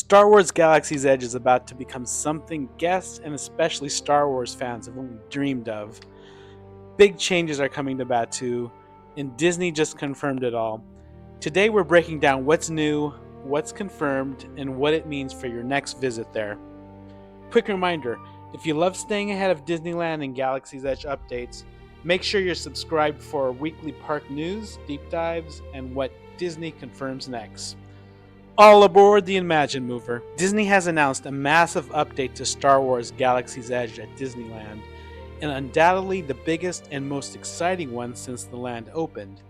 Star Wars Galaxy's Edge is about to become something guests and especially Star Wars fans have only dreamed of. Big changes are coming to Batuu, and Disney just confirmed it all. Today we're breaking down what's new, what's confirmed, and what it means for your next visit there. Quick reminder, if you love staying ahead of Disneyland and Galaxy's Edge updates, make sure you're subscribed for weekly park news, deep dives, and what Disney confirms next. All aboard the ImagineMover. Disney has announced a massive update to Star Wars Galaxy's Edge at Disneyland, and undoubtedly the biggest and most exciting one since the land opened.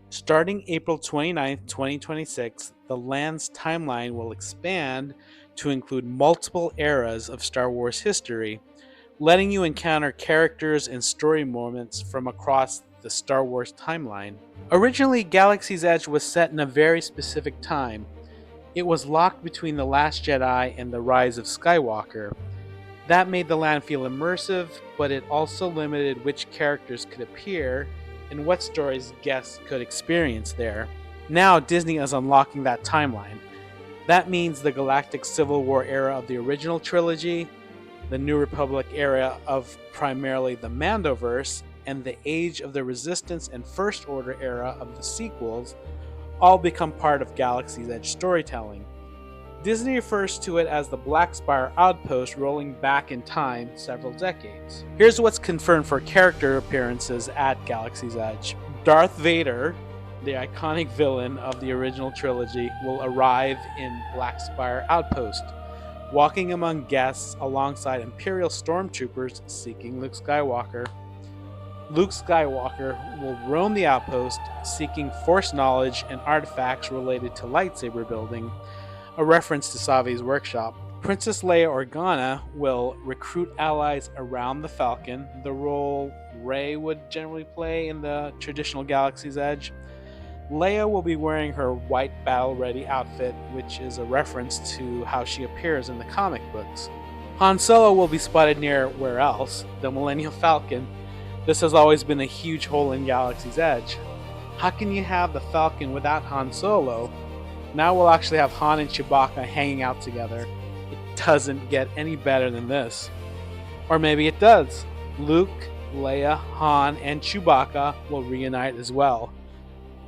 Starting April 29, 2026, the land's timeline will expand to include multiple eras of Star Wars history, letting you encounter characters and story moments from across the Star Wars timeline. Originally, Galaxy's Edge was set in a very specific time. It was locked between The Last Jedi and The Rise of Skywalker. That made the land feel immersive, but it also limited which characters could appear and what stories guests could experience there. Now Disney is unlocking that timeline. That means the Galactic Civil War era of the original trilogy, the New Republic era of primarily the Mandoverse, and the Age of the Resistance and First Order era of the sequels all become part of Galaxy's Edge storytelling. Disney refers to it as the Black Spire outpost rolling back in time several decades. Here's what's confirmed for character appearances at Galaxy's Edge. Darth Vader, the iconic villain of the original trilogy, will arrive in Black Spire outpost, walking among guests alongside Imperial stormtroopers seeking Luke Skywalker. Luke Skywalker will roam the outpost, seeking Force knowledge and artifacts related to lightsaber building, a reference to Savi's workshop. Princess Leia Organa will recruit allies around the Falcon, the role Rey would generally play in the traditional Galaxy's Edge. Leia will be wearing her white battle-ready outfit, which is a reference to how she appears in the comic books. Han Solo will be spotted near, where else, the Millennium Falcon. This has always been a huge hole in Galaxy's Edge. How can you have the Falcon without Han Solo? Now we'll actually have Han and Chewbacca hanging out together. It doesn't get any better than this. Or maybe it does. Luke, Leia, Han, and Chewbacca will reunite as well.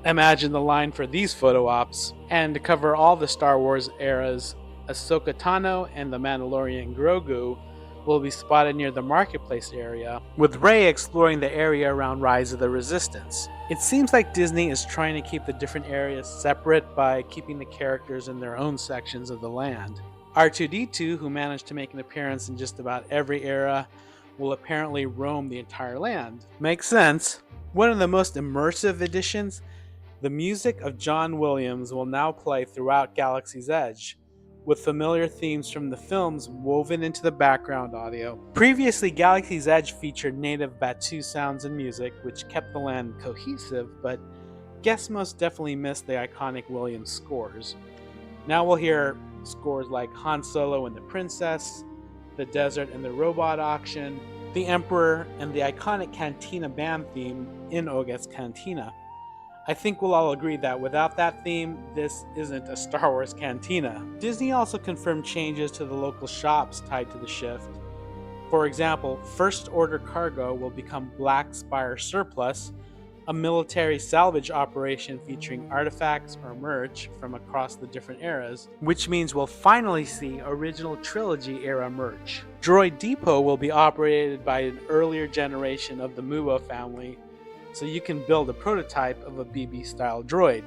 Imagine the line for these photo ops. And to cover all the Star Wars eras, Ahsoka Tano and the Mandalorian Grogu will be spotted near the marketplace area, with Rey exploring the area around Rise of the Resistance. It seems like Disney is trying to keep the different areas separate by keeping the characters in their own sections of the land. R2-D2, who managed to make an appearance in just about every era, will apparently roam the entire land. Makes sense. One of the most immersive additions, the music of John Williams will now play throughout Galaxy's Edge, with familiar themes from the films woven into the background audio. Previously, Galaxy's Edge featured native Batuu sounds and music, which kept the land cohesive, but guests most definitely missed the iconic Williams scores. Now we'll hear scores like Han Solo and the Princess, the Desert and the Robot Auction, the Emperor, and the iconic Cantina band theme in Oga's Cantina. I think we'll all agree that without that theme, this isn't a Star Wars cantina. Disney also confirmed changes to the local shops tied to the shift. For example, First Order Cargo will become Black Spire Surplus, a military salvage operation featuring artifacts or merch from across the different eras, which means we'll finally see original trilogy era merch. Droid Depot will be operated by an earlier generation of the Mubo family, so you can build a prototype of a BB-style droid.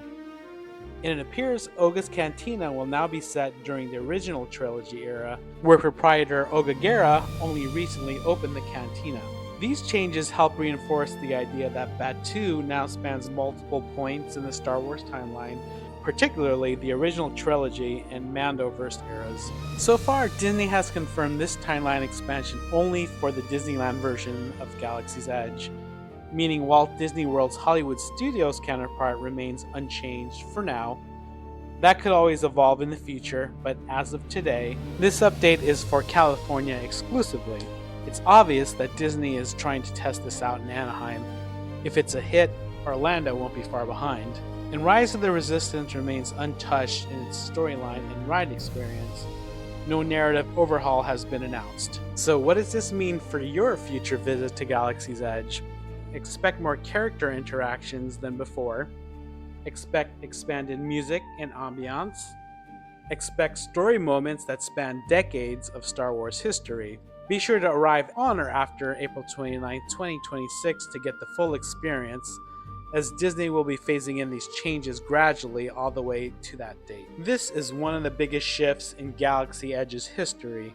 And it appears Oga's Cantina will now be set during the original trilogy era, where proprietor Oga Guerra only recently opened the cantina. These changes help reinforce the idea that Batuu now spans multiple points in the Star Wars timeline, particularly the original trilogy and Mandoverse eras. So far, Disney has confirmed this timeline expansion only for the Disneyland version of Galaxy's Edge, meaning Walt Disney World's Hollywood Studios counterpart remains unchanged for now. That could always evolve in the future, but as of today, this update is for California exclusively. It's obvious that Disney is trying to test this out in Anaheim. If it's a hit, Orlando won't be far behind. And Rise of the Resistance remains untouched in its storyline and ride experience. No narrative overhaul has been announced. So what does this mean for your future visit to Galaxy's Edge? Expect more character interactions than before. Expect expanded music and ambiance. Expect story moments that span decades of Star Wars history. Be sure to arrive on or after April 29, 2026 to get the full experience, as Disney will be phasing in these changes gradually all the way to that date. This is one of the biggest shifts in Galaxy Edge's history,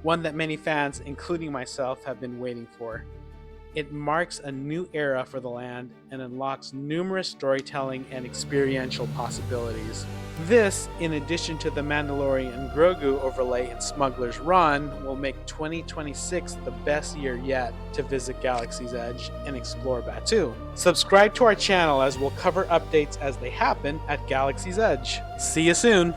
one that many fans, including myself, have been waiting for. It marks a new era for the land and unlocks numerous storytelling and experiential possibilities. This, in addition to the Mandalorian and Grogu overlay in Smuggler's Run, will make 2026 the best year yet to visit Galaxy's Edge and explore Batuu. Subscribe to our channel as we'll cover updates as they happen at Galaxy's Edge. See you soon!